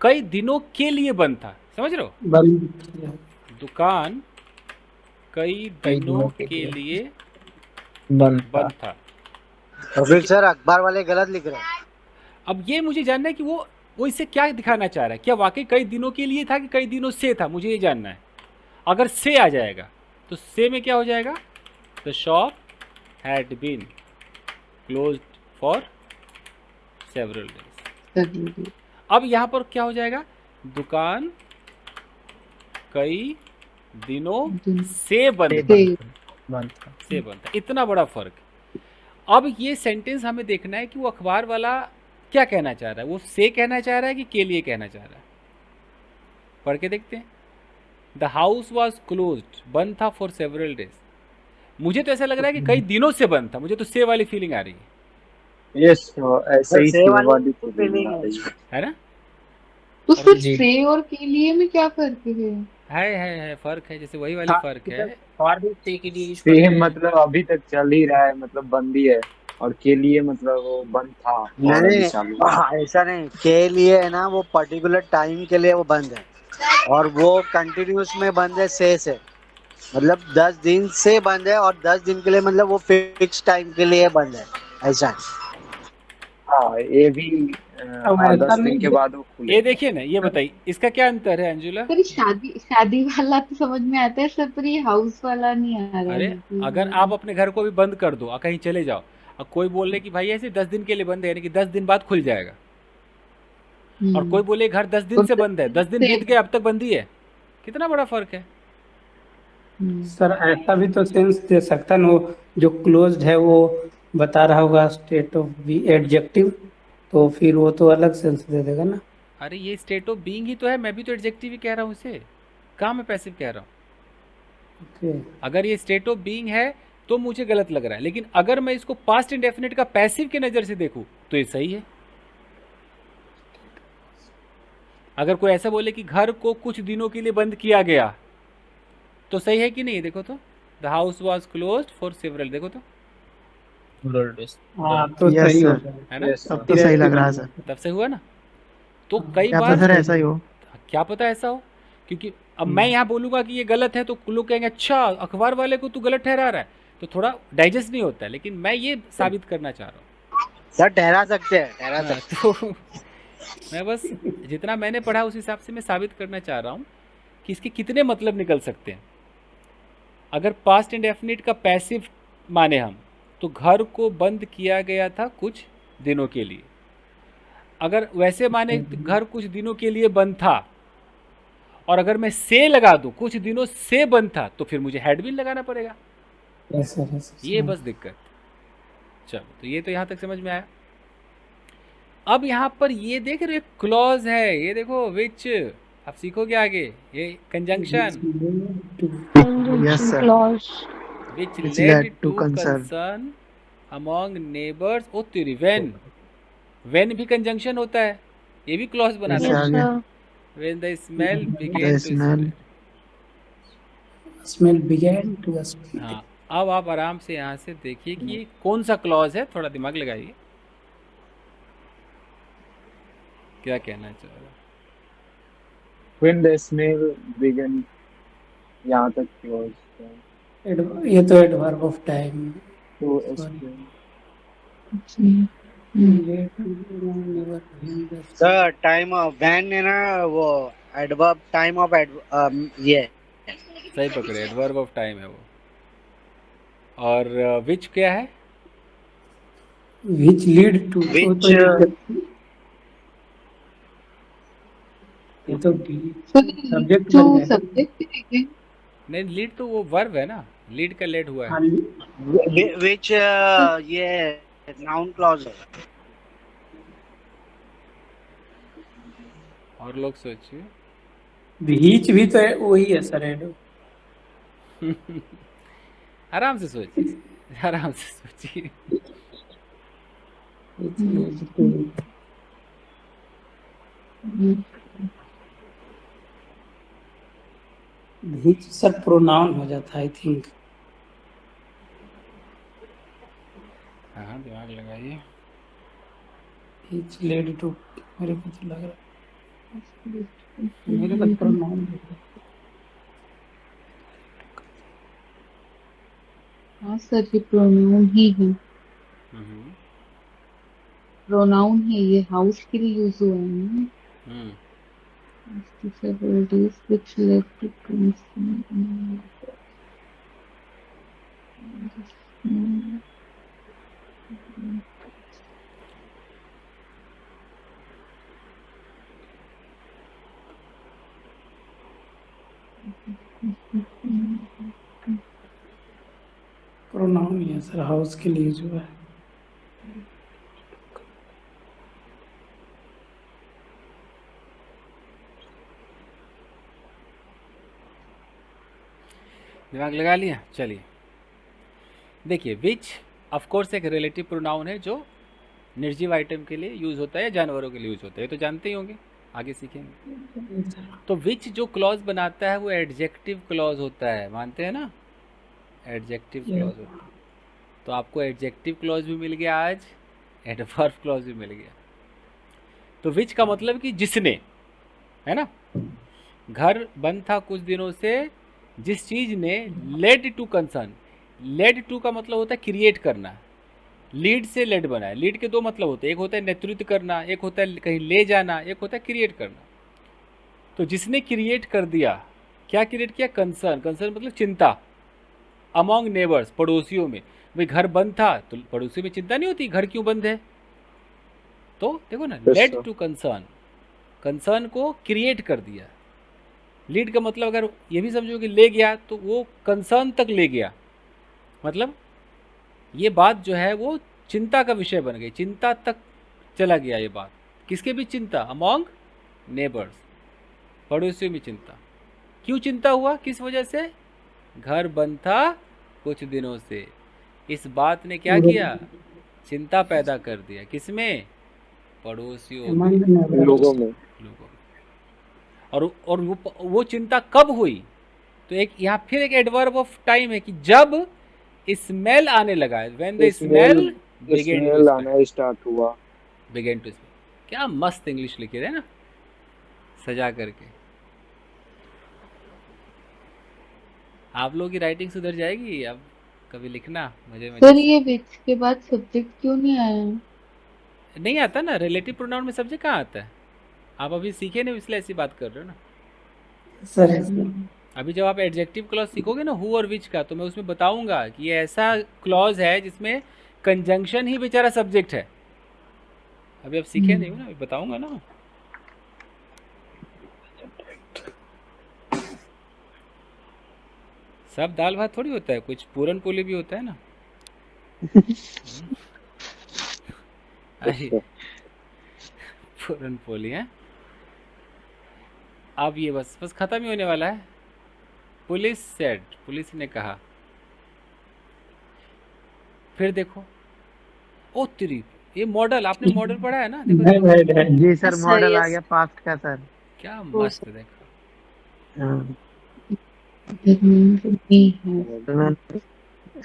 Speaker 1: कई दिनों के लिए बंद था। समझ रहे हो? दुकान कई दिनों के लिए बंद था।
Speaker 2: तो फिर सर अखबार वाले गलत लिख रहे हैं।
Speaker 1: अब ये मुझे जानना है कि वो इससे क्या दिखाना चाह रहा है, क्या वाकई कई दिनों के लिए था कि कई दिनों से था, मुझे ये जानना है। अगर से आ जाएगा तो से में क्या हो जाएगा? The shop had been closed for several days. अब यहाँ पर क्या हो जाएगा? दुकान कई दिनों से बंद था। इतना बड़ा फर्क। अब ये सेंटेंस हमें देखना है कि वो अखबार वाला क्या कहना चाह रहा है, वो से कहना चाह रहा है कि के लिए कहना चाह रहा है। पढ़ के देखते हैं। द हाउस वॉज क्लोज्ड, बंद था फॉर सेवरल डेज। मुझे तो ऐसा लग रहा है कि कई दिनों से बंद था, मुझे तो से वाली फीलिंग आ रही है।
Speaker 6: यस, ऐसे ही
Speaker 2: से वाली
Speaker 6: वाली
Speaker 2: तो
Speaker 6: फीलिंग
Speaker 2: फीलिंग
Speaker 6: आ
Speaker 2: है।
Speaker 6: रही है।
Speaker 1: है ना?
Speaker 3: तो
Speaker 1: और
Speaker 3: सिर्फ
Speaker 10: जी।
Speaker 3: से और के लिए में क्या फर्क है?
Speaker 1: है फर्क है, जैसे वही वाली
Speaker 10: हाँ,
Speaker 1: फर्क
Speaker 10: इधर
Speaker 1: है।
Speaker 10: और भी से के लिए यूज करते
Speaker 6: सेम
Speaker 10: हैं।
Speaker 6: मतलब अभी तक चल ही रहा है, मतलब बंद ही है। और के लिए मतलब वो बंद था और अभी
Speaker 2: नहीं,
Speaker 6: चालू है।
Speaker 2: ऐसा नहीं, के लिए है ना, वो पर्टिकुलर टाइम के लिए वो बंद है, और वो कंटिन्यूस में बंद है से। मतलब 10 दिन से बंद है, और 10 दिन के लिए मतलब वो फिक्स टाइम के लिए बंद है, ऐसा है।
Speaker 6: हाँ, ये भी
Speaker 4: अब
Speaker 6: हाँ,
Speaker 4: ऐसा
Speaker 6: 10 दिन के
Speaker 4: नहीं
Speaker 6: बाद वो
Speaker 1: ये
Speaker 6: खुलेगा।
Speaker 1: देखिए ना, ये बताइए इसका क्या अंतर है अंजुला?
Speaker 3: सर शादी शादी वाला तो समझ में आता है सर, पर ये हाउस वाला नहीं आ रहा है
Speaker 1: अरे अगर आप
Speaker 3: मुझे।
Speaker 1: अपने घर को भी बंद कर दो और कहीं चले जाओ, और कोई बोले कि भाई ऐसे 10 दिन के लिए बंद है, यानी कि 10 दिन बाद खुल जाएगा, और कोई बोले घर 10 दिन
Speaker 3: और
Speaker 1: से बंद है, 10 दिन बीत
Speaker 3: से
Speaker 1: गए अब तक बंद ही है, कितना बड़ा फर्क है।
Speaker 4: सर, ऐसा भी तो सेंस दे सकता है ना, वो जो क्लोज्ड है वो बता रहा होगा स्टेट ऑफ बी एडजेक्टिव, तो फिर वो तो अलग सेंस दे देगा ना।
Speaker 1: अरे ये स्टेट ऑफ बीइंग ही तो है, मैं भी तो एडजेक्टिव ही कह रहा हूँ इसे, कहाँ मैं पैसिव कह रहा हूँ।
Speaker 4: ओके।
Speaker 1: अगर ये स्टेट ऑफ बीइंग है तो मुझे गलत लग रहा है, लेकिन अगर मैं इसको पास्ट इंडेफिनिट का पैसिव के नज़र से देखूँ तो ये सही है। अगर कोई ऐसा बोले कि घर को कुछ दिनों के लिए बंद किया गया, तो सही है कि नहीं? देखो तो, the house was closed for several, देखो तो,
Speaker 4: हाँ, तो
Speaker 5: यस
Speaker 4: सही
Speaker 5: सर,
Speaker 4: होगा।
Speaker 1: है ना?
Speaker 6: यस
Speaker 5: तब
Speaker 6: सर।
Speaker 5: तो
Speaker 4: फिर
Speaker 5: सही
Speaker 4: ऐसे
Speaker 5: लग रहा है
Speaker 4: बन
Speaker 5: सर।
Speaker 4: जाता
Speaker 1: तब से हुआ ना। तो
Speaker 4: है।
Speaker 1: कई
Speaker 5: क्या
Speaker 1: बार,
Speaker 5: पता सर ऐसा ही हो।
Speaker 1: क्या पता ऐसा हो, क्योंकि अब मैं यहाँ बोलूँगा कि ये गलत है तो लोग कहेंगे अच्छा अखबार वाले को तू गलत ठहरा रहा है, तो थोड़ा डाइजेस्ट नहीं होता है, लेकिन मैं ये साबित करना चाह रहा
Speaker 2: सर ठहरा सकते हैं, ठहरा
Speaker 1: हूँ। हाँ,
Speaker 2: सकते हैं।
Speaker 1: तो मैं बस जितना मैंने पढ़ा उस हिसाब से मैं साबित करना चाह रहा हूँ कि इसके कितने मतलब निकल सकते हैं। अगर पास्ट इंडेफिनिट का पैसिव माने हम, तो घर को बंद किया गया था कुछ दिनों के लिए। अगर वैसे माने तो घर कुछ दिनों के लिए बंद था, और अगर मैं से लगा दूं कुछ दिनों से बंद था, तो फिर मुझे हैड बीन लगाना पड़ेगा। ये बस दिक्कत। चलो, तो ये तो यहाँ तक समझ में आया। अब यहाँ पर ये देख रहे हो क्लॉज है, ये देखो विच, आप सीखोगे आगे, ये conjunction,
Speaker 5: yes sir,
Speaker 7: clause
Speaker 1: which
Speaker 5: which
Speaker 1: led
Speaker 5: led to
Speaker 1: to
Speaker 5: concern.
Speaker 1: Concern among neighbours. ओ तेरी, वेन भी कंजंक्शन होता है, ये भी क्लॉज
Speaker 5: कैसे
Speaker 1: बनाता
Speaker 7: यस
Speaker 1: है।
Speaker 5: आगे?
Speaker 7: Sir
Speaker 1: when the smell
Speaker 5: the
Speaker 1: began to
Speaker 5: smell.
Speaker 1: Spread.
Speaker 4: Smell began to spread.
Speaker 1: हाँ, अब आप आराम से यहाँ से देखिए कि ये कौन सा क्लॉज है, थोड़ा दिमाग लगाइए, क्या कहना चाह रहा है।
Speaker 6: When the smell began, यहाँ तक क्लोज
Speaker 4: ये तो एडवर्ब ऑफ टाइम।
Speaker 6: तो
Speaker 4: sorry.
Speaker 2: Sir time of when है ना, वो एडवर्ब टाइम ऑफ ये
Speaker 1: सही पकड़े, एडवर्ब ऑफ टाइम है वो। और विच क्या है?
Speaker 4: विच लीड टू, तो
Speaker 2: विच
Speaker 4: ये तो
Speaker 3: सर
Speaker 4: सब्जेक्ट
Speaker 3: जो
Speaker 4: बन जाएगा।
Speaker 3: सब्जेक्ट है क्या?
Speaker 1: नहीं, लीड तो वो वर्ब है ना, लीड का लेड हुआ है।
Speaker 4: हाँ,
Speaker 2: विच ये नाउन क्लॉज है।
Speaker 1: और लोग सोचिए।
Speaker 4: बीच भी तो वही है सर,
Speaker 1: आराम से सोचिए, आराम से सोचिए।
Speaker 4: बीच सर प्रोनाउन हो जाता है आई थिंक।
Speaker 1: हाँ, दिमाग लगाइए।
Speaker 4: बीच लेड टू, मेरे को तो लग रहा है मेरे को प्रोनाउन।
Speaker 3: हाँ सर, ये प्रोनाउन ही है,
Speaker 1: हम्म,
Speaker 3: प्रोनाउन है, ये हाउस के लिए यूज हुआ है ना।
Speaker 1: हम्म।
Speaker 3: After several days, which led to concern.
Speaker 4: Pronoun ही है सर, हाउस के लिए जो है।
Speaker 1: दिमाग लगा लिया? चलिए देखिए, विच ऑफ कोर्स एक रिलेटिव प्रोनाउन है जो निर्जीव आइटम के लिए यूज़ होता है या जानवरों के लिए यूज़ होता है, ये तो जानते ही होंगे, आगे सीखेंगे। तो विच जो क्लॉज बनाता है वो एडजेक्टिव क्लॉज होता है, मानते हैं ना? एडजेक्टिव क्लॉज होता है। तो आपको एडजेक्टिव क्लॉज भी मिल गया आज, एडवर्ब क्लॉज भी मिल गया। तो विच का मतलब कि जिसने, है ना? घर बंद था कुछ दिनों से, जिस चीज़ ने led to concern. Led to का मतलब होता है क्रिएट करना, लीड से लेड बना है। लीड के दो मतलब होते हैं, एक होता है नेतृत्व करना, एक होता है कहीं ले जाना, एक होता है क्रिएट करना। तो जिसने क्रिएट कर दिया, क्या क्रिएट किया? कंसर्न। कंसर्न मतलब चिंता, अमॉन्ग नेबर्स, पड़ोसियों में। भाई घर बंद था तो पड़ोसियों में चिंता नहीं होती घर क्यों बंद है? तो देखो ना, लेड टू कंसर्न, कंसर्न को क्रिएट कर दिया। लीड का मतलब अगर ये भी समझो कि ले गया, तो वो कंसर्न तक ले गया, मतलब ये बात जो है वो चिंता का विषय बन गई, चिंता तक चला गया ये बात। किसके भी चिंता? अमॉन्ग नेबर्स, पड़ोसियों में चिंता। क्यों चिंता हुआ? किस वजह से? घर बंद था कुछ दिनों से। इस बात ने क्या किया? चिंता पैदा कर दिया। किसमें? पड़ोसियों में,
Speaker 6: लोगों में।
Speaker 1: और वो चिंता कब हुई? तो एक यहाँ फिर एक एडवर्ब ऑफ टाइम है कि जब स्मेल आने लगा, when the smell began to
Speaker 6: आना स्टार्ट हुआ,
Speaker 1: बिगेन टू स्मेल। क्या मस्त इंग्लिश लिखी है ना, सजा करके। आप लोगों की राइटिंग सुधर जाएगी अब, कभी लिखना मुझे।
Speaker 3: सर ये विच के बाद सब्जेक्ट क्यों नहीं आया?
Speaker 1: नहीं आता ना, रिलेटिव प्रोनाउन में सब्जेक्ट कहाँ आता है? आप अभी सीखे नहीं इसलिए ऐसी बात कर रहे हो ना
Speaker 4: सर।
Speaker 1: अभी जब आप एडजेक्टिव क्लॉज सीखोगे ना हु और विच का, तो मैं उसमें बताऊंगा कि ये ऐसा क्लॉज है जिसमें कंजंक्शन ही बेचारा सब्जेक्ट है। अभी आप सीखे नहीं हो ना, अभी बताऊंगा ना। सब दाल भात थोड़ी होता है, कुछ पूरन पोली भी होता है ना। अरे पूरन पोली है। अब ये बस खत्म ही होने वाला है। पुलिस सेड, पुलिस ने कहा। फिर देखो, ओ तेरी, ये मॉडल, आपने मॉडल पढ़ा है ना? देखो
Speaker 5: जी सर, मॉडल आ गया पास्ट का सर।
Speaker 1: क्या मस्त, देखो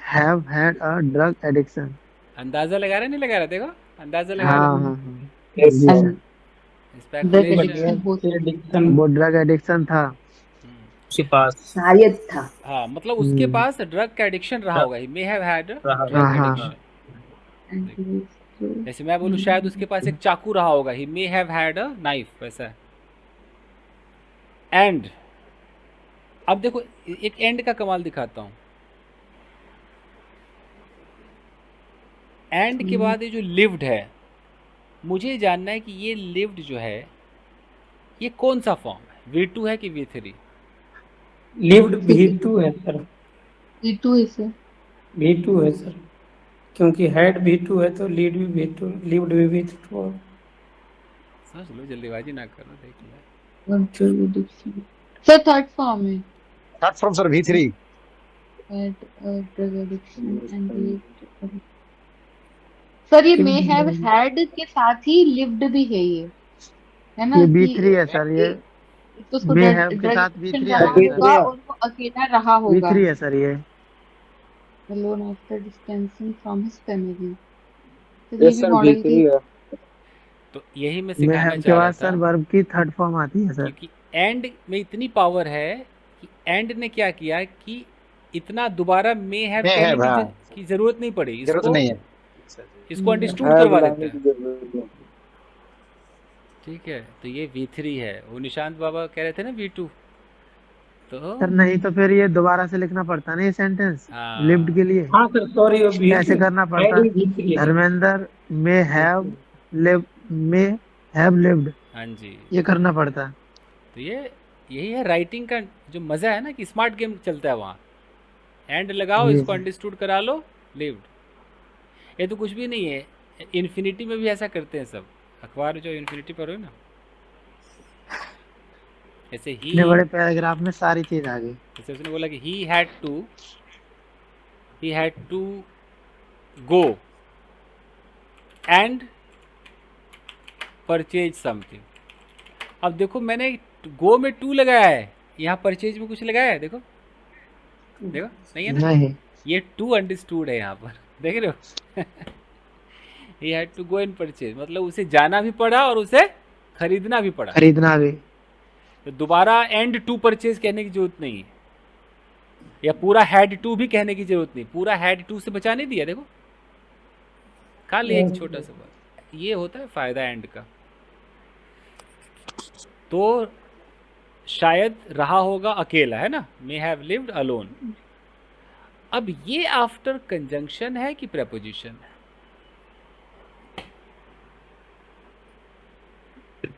Speaker 5: have had a drug addiction।
Speaker 1: अंदाजा लगा रहे नहीं लगा रहे? देखो अंदाजा लगा
Speaker 5: हाँ, वो ड्रग एडिक्शन था
Speaker 10: उसके पास,
Speaker 9: शायद था।
Speaker 1: हाँ, मतलब उसके पास ड्रग का एडिक्शन रहा होगा। He may have had drug addiction. जैसे मैं बोलूँ शायद उसके पास एक चाकू रहा होगा, he may have had a knife, वैसा। एंड अब देखो एक एंड का कमाल दिखाता हूँ। एंड के बाद ये जो लिव्ड है, मुझे जानना है कि ये लिव्ड जो है ये कौन सा फॉर्म है? V2 है कि V3?
Speaker 4: लिव्ड V2 है सर।
Speaker 3: V2 है सर।
Speaker 4: V2 है सर, क्योंकि हेड V2 है तो लीड भी V2, लिव्ड भी V2।
Speaker 1: समझ लो, जल्दीबाजी ना करो, देख लो।
Speaker 3: सर थर्ड फॉर्म है।
Speaker 11: Third form sir V3।
Speaker 3: Drug addiction and sir ये मे हैव हैड के साथ ही लिव्ड भी है, ये है ना?
Speaker 5: ये B3 है सर। ये
Speaker 3: तो
Speaker 5: मे हैव के साथ B3
Speaker 3: होगा और वो अकेला रहा होगा।
Speaker 5: B3 है सर ये।
Speaker 3: Alone after distancing from his family।
Speaker 6: Yes sir, V3 है।
Speaker 1: तो यही मैं सिखाना चाह रहा था।
Speaker 5: के बाद सर वर्ब की थर्ड फॉर्म आती है सर।
Speaker 1: क्योंकि एंड में इतनी पावर है कि एंड ने क्या किया कि इतना दोबारा मे हैव कहने की जरूरत नहीं पड़ी, इसको अंडरस्टूड करवा देते हैं। ठीक है, तो ये V3 है। वो निशांत बाबा कह रहे थे ना V2, तो
Speaker 5: सर नहीं तो फिर ये दोबारा से लिखना पड़ता ना ये सेंटेंस लिव्ड के लिए।
Speaker 4: हाँ सर सॉरी,
Speaker 5: ऐसे करना पड़ता। Dharmendra may have lived.
Speaker 1: हाँ जी,
Speaker 5: ये करना पड़ता।
Speaker 1: तो ये यही है राइटिंग का जो मजा है ना, कि स्मार्ट गेम चलता है वहाँ। एंड लगाओ, इसको अंडरस्टूड करा लो, लिव्ड। ये तो कुछ भी नहीं है, इन्फिनिटी में भी ऐसा करते हैं सब। अखबार जो इन्फिनिटी पर हो ना, जैसे ही,
Speaker 5: इतने बड़े पैराग्राफ में सारी चीज आ गई।
Speaker 1: जैसे उसने बोला कि he had to go and purchase something. अब देखो मैंने गो में टू लगाया है, यहाँ परचेज में कुछ लगाया है, देखो देखो नहीं है ना,
Speaker 5: नहीं,
Speaker 1: ये टू अंडरस्टूड है यहाँ पर, देख रहे हो। He had to go and purchase, मतलब उसे जाना भी पड़ा और उसे खरीदना भी पड़ा।
Speaker 5: खरीदना भी।
Speaker 1: तो दोबारा एंड टू परचेज कहने की जरूरत नहीं है, या पूरा हैड टू भी कहने की जरूरत नहीं, पूरा हैड टू से बचा नहीं दिया, देखो खाली एक छोटा सा बात। ये होता है फायदा एंड का। तो शायद रहा होगा अकेला, है ना, मे हैव लिव्ड अलोन। अब ये आफ्टर कंजंक्शन है कि प्रेपोजिशन है?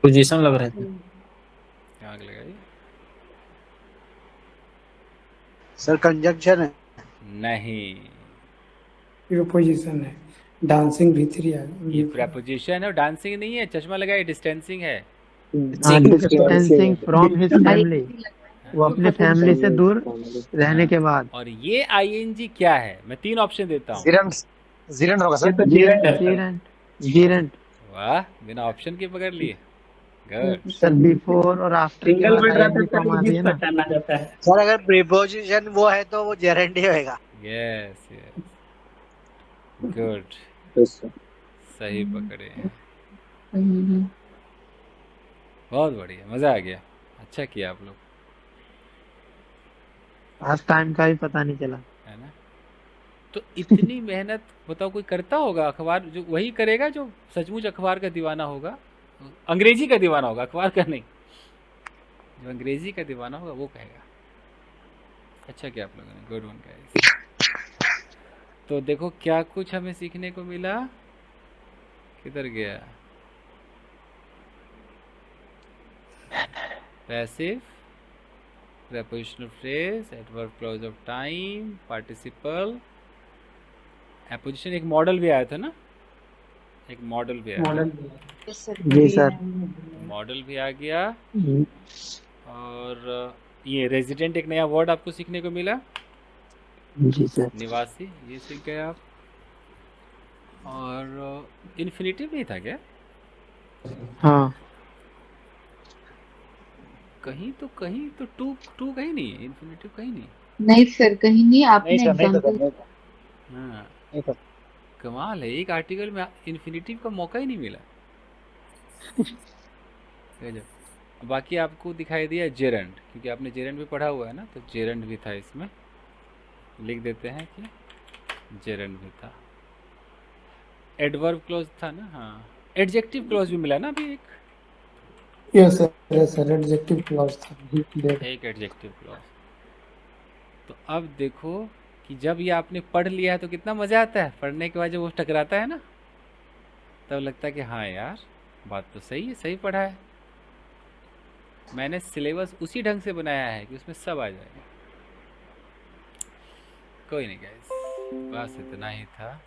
Speaker 10: पोजीशन लग रहा है।
Speaker 1: क्या लगाइए
Speaker 2: सर कंजंक्शन है।
Speaker 1: नहीं,
Speaker 4: प्रीपोजिशन है, डांसिंग भी थ्री आ
Speaker 1: ये प्रेपोजिशन है और डांसिंग नहीं है। चश्मा लगाए, डिस्टेंसिंग है।
Speaker 5: डिस्टेंसिंग फ्रॉम हिज फैमिली, वो अपने फैमिली से दूर रहने के बाद।
Speaker 1: और ये आईएनजी क्या है? मैं 3 ऑप्शन देता हूँ।
Speaker 6: जीरन होगा सर।
Speaker 5: जीरेंट।
Speaker 1: वाह, बिना ऑप्शन के पकड़ लिए, गुड।
Speaker 5: सर बिफोर और आफ्टर के
Speaker 4: सिंगल
Speaker 5: बाद
Speaker 4: वर्ड रहता
Speaker 5: आईएनजी
Speaker 4: है
Speaker 5: फॉर्म आती है ना।
Speaker 4: पहचाना जाता है।
Speaker 2: सर अगर प्रीपोजिशन वो है तो वो जेरेंडी होएगा।
Speaker 1: यस यस, गुड, सही पकड़े हैं, बहुत बढ़िया, मजा आ गया, अच्छा किया आप लोग,
Speaker 5: आज टाइम का भी पता नहीं चला,
Speaker 1: है ना। तो इतनी मेहनत बताओ कोई करता होगा? अखबार जो वही करेगा जो सचमुच अखबार का दीवाना होगा, अंग्रेजी का दीवाना होगा, अखबार का नहीं। जो अंग्रेजी का दीवाना होगा वो कहेगा। अच्छा किया आप लोगों ने, गुड वन गाइस। तो देखो क्या कुछ हमें सीखने को मिला, किधर गया? Passive, prepositional phrase, adverb clause of time, participle, apposition। एक मॉडल भी आया था ना, एक मॉडल भी आया,
Speaker 4: मॉडल
Speaker 5: जी सर।
Speaker 1: मॉडल भी आ गया। और ये रेजिडेंट एक नया वर्ड आपको सीखने को मिला,
Speaker 5: जी सर।
Speaker 1: निवासी, ये सीख गए आप। और इन्फिनिटिव नहीं था क्या?
Speaker 5: हाँ,
Speaker 3: नहीं
Speaker 1: कहीं तो टू कहीं नहीं है, इन्फिनिटिव कहीं नहीं।
Speaker 3: नहीं सर, कहीं नहीं। आपने
Speaker 6: नहीं था
Speaker 3: एग्जाम्पल
Speaker 1: हाँ,
Speaker 6: नहीं था।
Speaker 1: कमाल है, एक आर्टिकल में इन्फिनिटिव का मौका ही नहीं मिला। गजब। बाकी आपको दिखाई दिया जेरंड, क्योंकि आपने जेरंड भी पढ़ा हुआ है ना, तो जेरंड भी था इसमें, लिख देते हैं कि जेरंड भी था। एडवर्ब क्लॉज था ना, हाँ, एडजेक्टिव क्लॉज भी मिला ना अभी एक,
Speaker 4: यस सर, एडजेक्टिव क्लॉज था।
Speaker 1: एक एडजेक्टिव क्लॉज। तो अब देखो कि जब ये आपने पढ़ लिया है तो कितना मज़ा आता है, पढ़ने के बाद जब वो टकराता है ना, तब लगता है कि हाँ यार बात तो सही है, सही पढ़ा है। मैंने सिलेबस उसी ढंग से बनाया है कि उसमें सब आ जाएगा। कोई नहीं गाइस, बस इतना ही था।